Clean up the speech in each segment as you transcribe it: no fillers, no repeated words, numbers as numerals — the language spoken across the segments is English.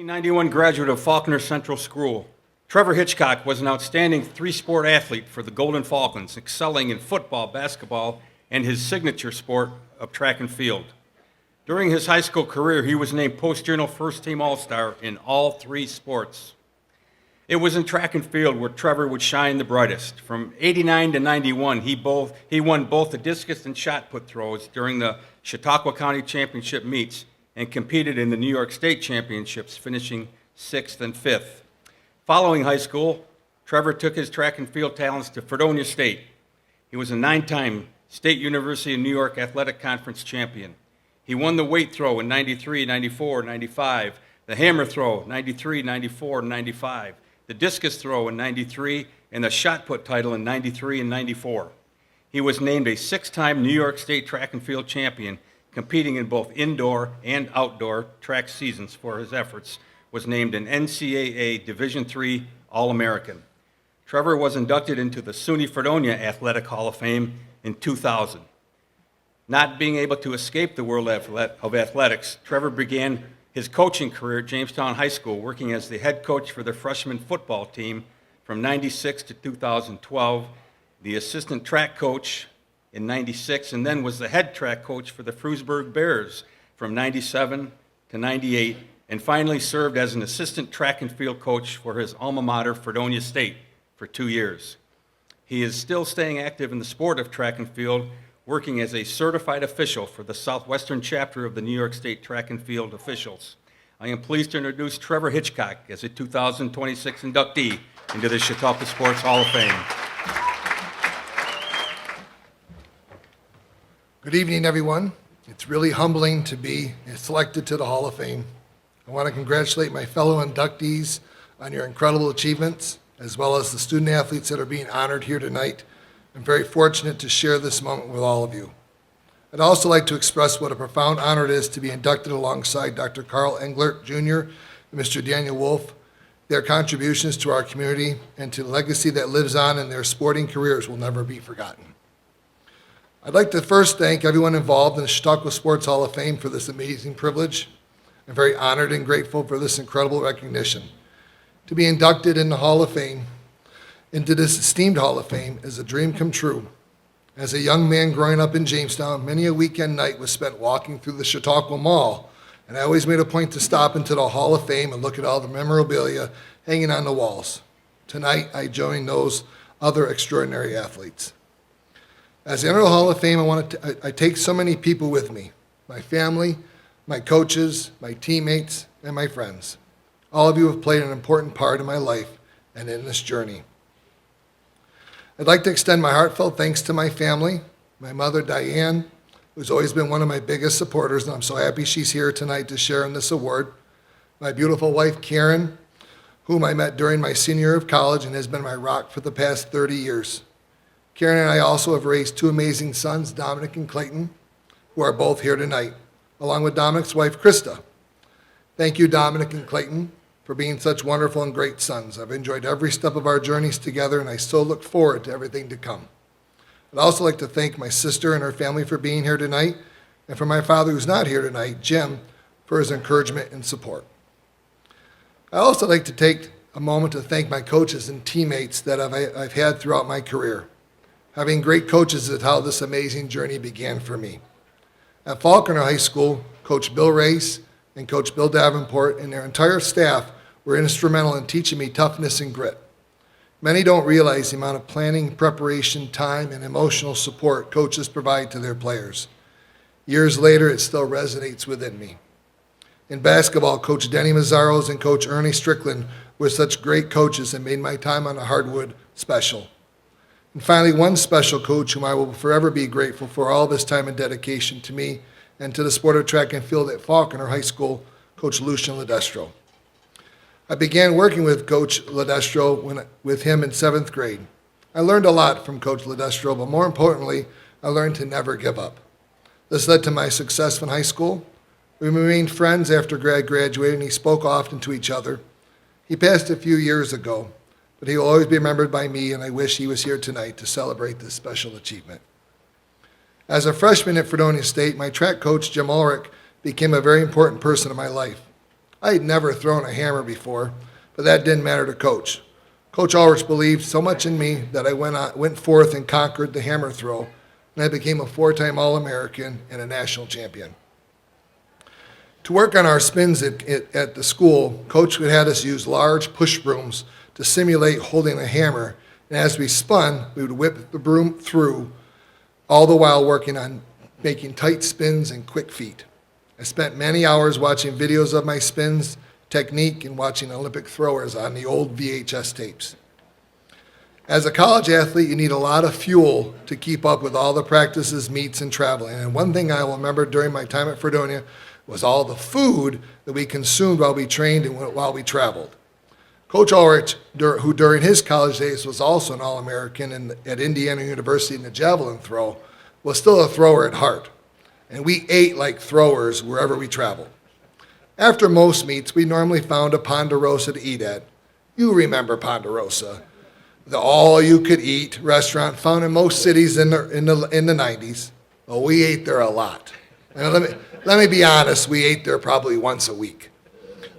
1991 graduate of Faulkner Central School. Trevor Hitchcock was an outstanding three-sport athlete for the Golden Falcons, excelling in football, basketball, and his signature sport of track and field. During his high school career, he was named Post-Journal First-Team All-Star in all three sports. It was in track and field where Trevor would shine the brightest. From '89 to '91, he won both the discus and shot put throws during the Chautauqua County Championship meets and competed in the New York State Championships, finishing 6th and 5th. Following high school, Trevor took his track and field talents to Fredonia State. He was a 9-time State University of New York Athletic Conference champion. He won the weight throw in '93, '94, '95, the hammer throw '93, '94, '95, the discus throw in '93, and the shot put title in '93 and '94. He was named a 6-time New York State track and field champion, competing in both indoor and outdoor track seasons for his efforts, was named an NCAA Division III All-American. Trevor was inducted into the SUNY Fredonia Athletic Hall of Fame in 2000. Not being able to escape the world of athletics, Trevor began his coaching career at Jamestown High School, working as the head coach for the freshman football team from '96 to 2012, the assistant track coach in '96, and then was the head track coach for the Frewsburg Bears from '97 to '98, and finally served as an assistant track and field coach for his alma mater, Fredonia State, for 2 years. He is still staying active in the sport of track and field, working as a certified official for the Southwestern chapter of the New York State Track and Field Officials. I am pleased to introduce Trevor Hitchcock as a 2026 inductee into the Chautauqua Sports Hall of Fame. Good evening, everyone. It's really humbling to be selected to the Hall of Fame. I want to congratulate my fellow inductees on your incredible achievements, as well as the student athletes that are being honored here tonight. I'm very fortunate to share this moment with all of you. I'd also like to express what a profound honor it is to be inducted alongside Dr. Carl Englert Jr. and Mr. Daniel Wolf. Their contributions to our community and to the legacy that lives on in their sporting careers will never be forgotten. I'd like to first thank everyone involved in the Chautauqua Sports Hall of Fame for this amazing privilege. I'm very honored and grateful for this incredible recognition. To be inducted in the Hall of Fame, into this esteemed Hall of Fame, is a dream come true. As a young man growing up in Jamestown, many a weekend night was spent walking through the Chautauqua Mall, and I always made a point to stop into the Hall of Fame and look at all the memorabilia hanging on the walls. Tonight, I join those other extraordinary athletes. As I enter the Hall of Fame, I take so many people with me: my family, my coaches, my teammates, and my friends. All of you have played an important part in my life and in this journey. I'd like to extend my heartfelt thanks to my family, my mother, Diane, who's always been one of my biggest supporters, and I'm so happy she's here tonight to share in this award. My beautiful wife, Karen, whom I met during my senior year of college and has been my rock for the past 30 years. Karen and I also have raised 2 amazing sons, Dominic and Clayton, who are both here tonight, along with Dominic's wife, Krista. Thank you, Dominic and Clayton, for being such wonderful and great sons. I've enjoyed every step of our journeys together, and I so look forward to everything to come. I'd also like to thank my sister and her family for being here tonight, and for my father, who's not here tonight, Jim, for his encouragement and support. I'd also like to take a moment to thank my coaches and teammates that I've had throughout my career. Having great coaches is how this amazing journey began for me. At Faulkner High School, Coach Bill Race and Coach Bill Davenport and their entire staff were instrumental in teaching me toughness and grit. Many don't realize the amount of planning, preparation, time, and emotional support coaches provide to their players. Years later, it still resonates within me. In basketball, Coach Denny Mazzaros and Coach Ernie Strickland were such great coaches and made my time on the hardwood special. And finally, one special coach whom I will forever be grateful for all of his time and dedication to me and to the sport of track and field at Faulkner High School, Coach Lucian Ledestro. I began working with Coach Ledestro with him in 7th grade. I learned a lot from Coach Ledestro, but more importantly, I learned to never give up. This led to my success in high school. We remained friends after graduated, and he spoke often to each other. He passed a few years ago, but he will always be remembered by me, and I wish he was here tonight to celebrate this special achievement. As a freshman at Fredonia State, my track coach, Jim Ulrich, became a very important person in my life. I had never thrown a hammer before, but that didn't matter to Coach. Coach Ulrich believed so much in me that I went forth and conquered the hammer throw, and I became a 4-time All-American and a national champion. To work on our spins at the school, Coach had us use large push brooms to simulate holding a hammer, and as we spun, we would whip the broom through, all the while working on making tight spins and quick feet. I spent many hours watching videos of my spins, technique, and watching Olympic throwers on the old VHS tapes. As a college athlete, you need a lot of fuel to keep up with all the practices, meets, and traveling. And one thing I will remember during my time at Fredonia was all the food that we consumed while we trained and while we traveled. Coach Ulrich, who during his college days was also an All-American at Indiana University in the javelin throw, was still a thrower at heart. And we ate like throwers wherever we traveled. After most meets, we normally found a Ponderosa to eat at. You remember Ponderosa, the all-you-could-eat restaurant found in most cities in the 90s. Well, we ate there a lot. And let me be honest, we ate there probably once a week.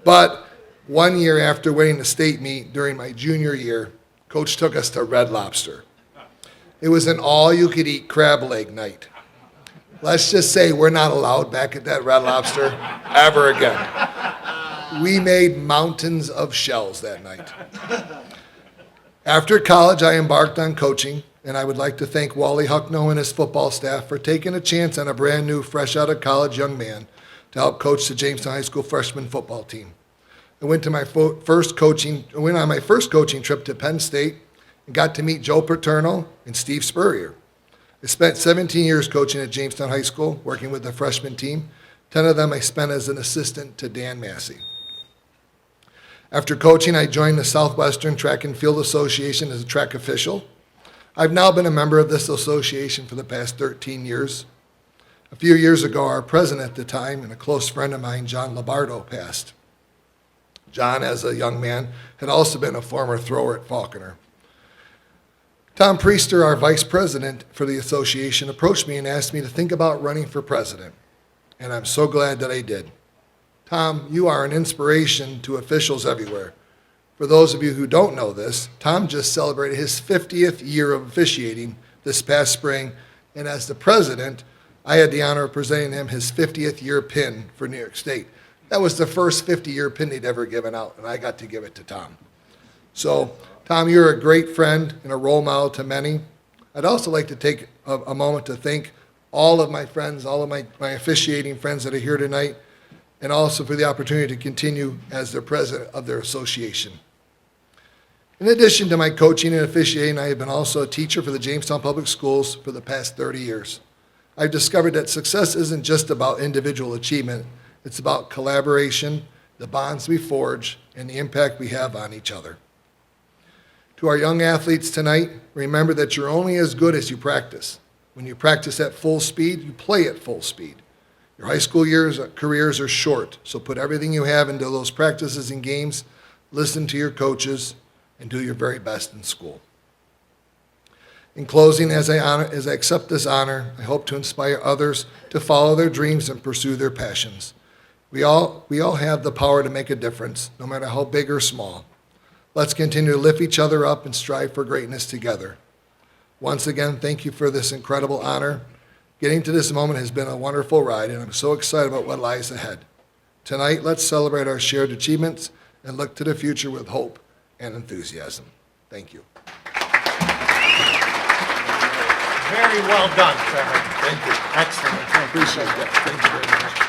But one year after winning the state meet during my junior year, Coach took us to Red Lobster. It was an all-you-could-eat crab leg night. Let's just say we're not allowed back at that Red Lobster ever again. We made mountains of shells that night. After college, I embarked on coaching, and I would like to thank Wally Hucknow and his football staff for taking a chance on a brand new, fresh out of college young man to help coach the Jamestown High School freshman football team. I went on my first coaching trip to Penn State and got to meet Joe Paterno and Steve Spurrier. I spent 17 years coaching at Jamestown High School, working with the freshman team. 10 of them I spent as an assistant to Dan Massey. After coaching, I joined the Southwestern Track and Field Association as a track official. I've now been a member of this association for the past 13 years. A few years ago, our president at the time and a close friend of mine, John Lombardo, passed. John, as a young man, had also been a former thrower at Falconer. Tom Priester, our vice president for the association, approached me and asked me to think about running for president, and I'm so glad that I did. Tom, you are an inspiration to officials everywhere. For those of you who don't know this, Tom just celebrated his 50th year of officiating this past spring, and as the president, I had the honor of presenting him his 50th year pin for New York State. That was the first 50-year pin they'd ever given out, and I got to give it to Tom. So, Tom, you're a great friend and a role model to many. I'd also like to take a moment to thank all of my friends, all of my officiating friends that are here tonight, and also for the opportunity to continue as the president of their association. In addition to my coaching and officiating, I have been also a teacher for the Jamestown Public Schools for the past 30 years. I've discovered that success isn't just about individual achievement, it's about collaboration, the bonds we forge, and the impact we have on each other. To our young athletes tonight, remember that you're only as good as you practice. When you practice at full speed, you play at full speed. Your high school careers are short, so put everything you have into those practices and games, listen to your coaches, and do your very best in school. In closing, as I accept this honor, I hope to inspire others to follow their dreams and pursue their passions. We all have the power to make a difference, no matter how big or small. Let's continue to lift each other up and strive for greatness together. Once again, thank you for this incredible honor. Getting to this moment has been a wonderful ride, and I'm so excited about what lies ahead. Tonight, let's celebrate our shared achievements and look to the future with hope and enthusiasm. Thank you. Very well done, Trevor. Thank you. Excellent. Appreciate that. Thank you very much.